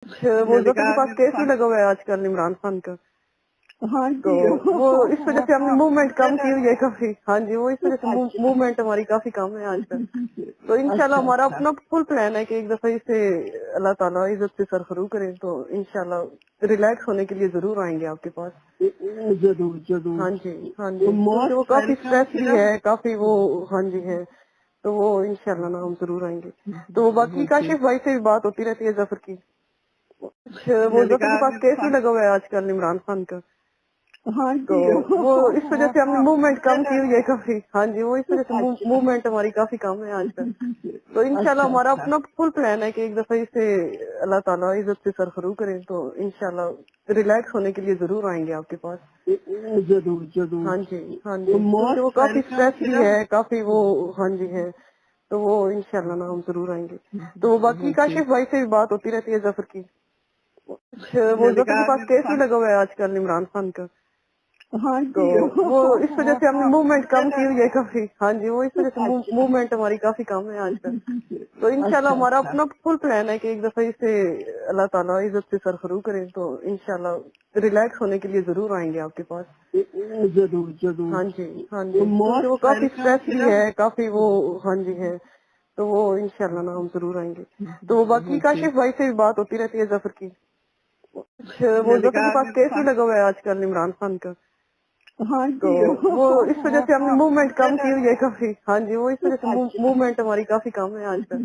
وہ زفر کے پاس کیس بھی لگا ہوا ہے آج کل عمران خان کا، ہاں تو جی وہ اس وجہ سے ہم نے موومنٹ کم کی ہوئی ہے کافی. ہاں جی، وہ اس وجہ سے موومنٹ ہماری کافی کم ہے آج کل. تو انشاءاللہ اچھا ہمارا اچھا اپنا فل پلان ہے کہ ایک دفعہ اسے اللہ تعالیٰ عزت سے سرخرو کرے تو انشاءاللہ ریلیکس ہونے کے لیے ضرور آئیں گے آپ کے پاس. ضرور ضرور. ہاں جی ہاں تو جی، کیونکہ وہ موسٹ کافی ویلکم اسٹریس بھی ہے، کافی وہ ہاں جی ہے، تو وہ انشاءاللہ نا ہم ضرور آئیں گے. تو باقی اوکے. کاشف بھائی سے بھی بات ہوتی رہتی ہے ظفر کی. وہ ظفر کے پاس کیس بھی لگا ہوا ہے آج کل عمران خان کا، ہاں تو جی وہ اس وجہ سے ہم نے موومنٹ کم کی ہوئی ہے کافی. ہاں جی، وہ اس وجہ سے اچھا موومنٹ ہماری کافی کم ہے آج کل. تو انشاءاللہ اچھا ہمارا اچھا اپنا فل پلان ہے کہ ایک دفعہ اسے اللہ تعالیٰ عزت سے سرخرو کرے تو انشاءاللہ ریلیکس ہونے کے لیے ضرور آئیں گے آپ کے پاس. ضرور ضرور. ہاں جی ہاں تو جی، کیونکہ وہ موسٹ کافی ویلکم اسٹریس بھی ہے، کافی وہ ہاں جی ہے، تو وہ انشاءاللہ نا ہم ضرور آئیں گے. تو باقی اوکے. کاشف بھائی سے بھی بات ہوتی رہتی ہے ظفر کی. وہ ظفر کے پاس کیس بھی لگا ہوا ہے آج کل عمران خان کا، ہاں تو جی وہ اس وجہ سے ہم نے موومنٹ کم کی ہوئی ہے کافی. ہاں جی، وہ اس وجہ سے اچھا موومنٹ ہماری کافی کم ہے آج کل. تو انشاءاللہ اچھا ہمارا اچھا اپنا فل پلان ہے کہ ایک دفعہ اسے اللہ تعالیٰ عزت سے سرخرو کرے تو انشاءاللہ ریلیکس ہونے کے لیے ضرور آئیں گے آپ کے پاس. ضرور ضرور. ہاں جی ہاں تو جی، کیونکہ وہ موسٹ کافی ویلکم اسٹریس بھی ہے، کافی وہ ہاں جی ہے، تو وہ انشاءاللہ نا ہم ضرور آئیں گے. تو باقی اوکے. کاشف بھائی سے بھی بات ہوتی رہتی ہے ظفر کی. وہ ظفر کے پاس کیس بھی لگا ہوا ہے آج کل عمران خان کا، ہاں تو جی وہ اس وجہ سے ہم نے موومنٹ کم کی ہوئی ہے کافی. ہاں جی، وہ اس وجہ سے اچھا موومنٹ ہماری کافی کم ہے آج کل.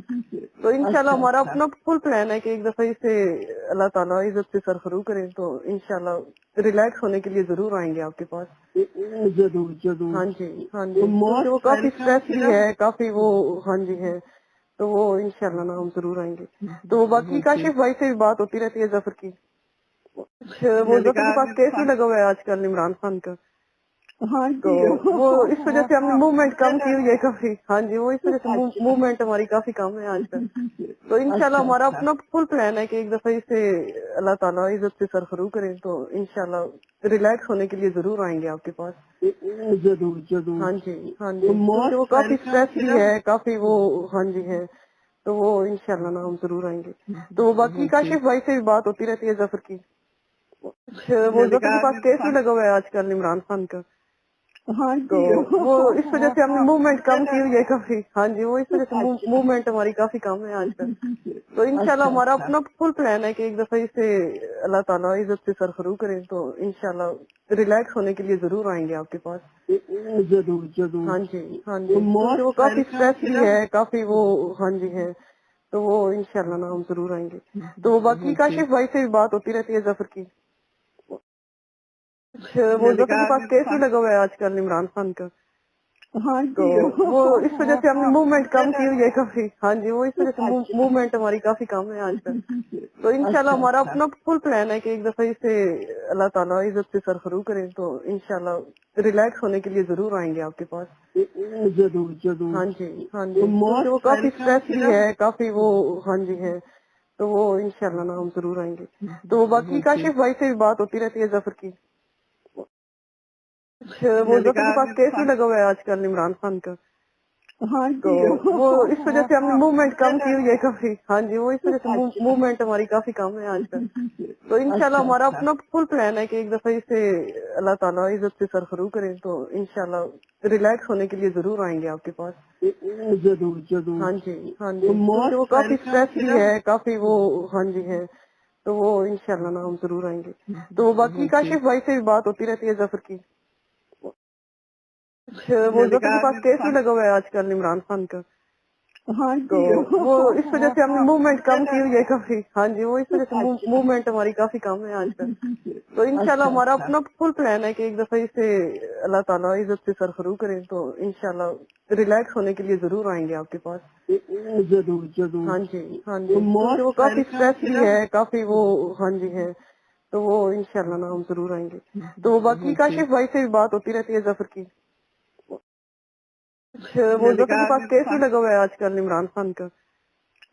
تو انشاءاللہ اچھا ہمارا اچھا. اپنا فل پلان ہے کہ ایک دفعہ اسے اللہ تعالیٰ عزت سے سرخرو کرے تو انشاءاللہ ریلیکس ہونے کے لیے ضرور آئیں گے آپ کے پاس. ضرور ضرور. ہاں جی ہاں تو جی، کیونکہ وہ موسٹ کافی ویلکم اسٹریس بھی ہے، کافی وہ ہاں جی ہے، تو وہ انشاءاللہ نا ہم ضرور آئیں گے. تو باقی اوکے. کاشف بھائی سے بھی بات ہوتی رہتی ہے ظفر کی. وہ ظفر کے پاس کیس بھی لگا ہوا ہے آج کل عمران خان کا، ہاں تو جی وہ اس وجہ سے ہم نے موومنٹ کم کی ہوئی ہے کافی. ہاں جی، وہ اس وجہ سے اچھا موومنٹ ہماری کافی کم ہے آج کل. تو انشاءاللہ اچھا ہمارا اچھا. اپنا فل پلان ہے کہ ایک دفعہ اسے اللہ تعالیٰ عزت سے سرخرو کرے تو انشاءاللہ ریلیکس ہونے کے لیے ضرور آئیں گے آپ کے پاس. ضرور ضرور. ہاں جی ہاں تو جی، کیونکہ وہ موسٹ کافی ویلکم اسٹریس بھی ہے، کافی وہ ہاں جی ہے، تو وہ انشاءاللہ نا ہم ضرور آئیں گے. تو باقی اوکے. کاشف بھائی سے بھی بات ہوتی رہتی ہے ظفر کی. وہ ظفر کے پاس کیس بھی لگا ہوا ہے آج کل عمران خان کا، ہاں تو جی وہ اس وجہ سے ہم نے موومنٹ کم کی ہوئی ہے کافی. ہاں جی، وہ اس وجہ سے اچھا موومنٹ ہماری کافی کم ہے آج کل. تو انشاءاللہ اچھا ہمارا اچھا. اپنا فل پلان ہے کہ ایک دفعہ اسے اللہ تعالیٰ عزت سے سرخرو کرے تو انشاءاللہ ریلیکس ہونے کے لیے ضرور آئیں گے آپ کے پاس. ضرور ضرور. ہاں جی ہاں تو جی، کیونکہ وہ موسٹ کافی ویلکم اسٹریس بھی ہے، کافی وہ ہاں جی ہے، تو وہ انشاءاللہ نا ہم ضرور آئیں گے. تو باقی اوکے. کاشف بھائی سے بھی بات ہوتی رہتی ہے ظفر کی. وہ ظفر کے پاس کیس بھی لگا ہوا ہے آج کل عمران خان کا، ہاں تو جی وہ اس وجہ سے ہم نے موومنٹ کم کی ہوئی ہے کافی. ہاں جی، وہ اس وجہ سے اچھا موومنٹ ہماری کافی کم ہے آج کل. تو انشاءاللہ اچھا ہمارا اچھا. اپنا فل پلان ہے کہ ایک دفعہ اسے اللہ تعالیٰ عزت سے سرخرو کرے تو انشاءاللہ ریلیکس ہونے کے لیے ضرور آئیں گے آپ کے پاس. ضرور ضرور. ہاں جی ہاں تو جی، کیونکہ وہ موسٹ کافی ویلکم اسٹریس بھی ہے، کافی وہ ہاں جی ہے، تو وہ انشاءاللہ نا ہم ضرور آئیں گے. تو باقی اوکے. کاشف بھائی سے بھی بات ہوتی رہتی ہے ظفر کی. وہ ظفر کے پاس کیس بھی لگا ہوا ہے آج کل عمران خان کا، ہاں تو جی وہ اس وجہ سے ہم نے موومنٹ کم کی ہوئی ہے کافی. ہاں جی، وہ اس وجہ سے اچھا موومنٹ ہماری کافی کم ہے آج کل. تو انشاءاللہ اچھا ہمارا اچھا. اپنا فل پلان ہے کہ ایک دفعہ اسے اللہ تعالیٰ عزت سے سرخرو کرے تو انشاءاللہ ریلیکس ہونے کے لیے ضرور آئیں گے آپ کے پاس. ضرور ضرور. ہاں جی ہاں تو جی، کیونکہ وہ موسٹ کافی ویلکم اسٹریس بھی ہے، کافی وہ ہاں جی ہے، تو وہ انشاءاللہ نا ہم ضرور آئیں گے. تو باقی اوکے. کاشف بھائی سے بھی بات ہوتی رہتی ہے ظفر کی. وہ ظفر کے پاس کیس بھی لگا ہوا ہے آج کل عمران خان کا، ہاں تو جی وہ اس وجہ سے ہم نے موومنٹ کم کی ہوئی ہے کافی. ہاں جی، وہ اس وجہ سے موومنٹ ہماری کافی کم ہے آج کل. تو انشاءاللہ اچھا ہمارا اچھا. اپنا فل پلان ہے کہ ایک دفعہ اسے اللہ تعالیٰ عزت سے سرخرو کرے تو انشاءاللہ ریلیکس ہونے کے لیے ضرور آئیں گے آپ کے پاس. ضرور ضرور. ہاں جی ہاں تو جی، کیونکہ وہ موسٹ کافی ویلکم اسٹریس بھی ہے، کافی وہ ہاں جی ہے، تو وہ انشاءاللہ نا ہم ضرور آئیں گے. تو باقی اوکے. کاشف بھائی سے بھی بات ہوتی رہتی ہے ظفر کی. وہ ظفر کے پاس کیس بھی لگا ہوا ہے آج کل عمران خان کا،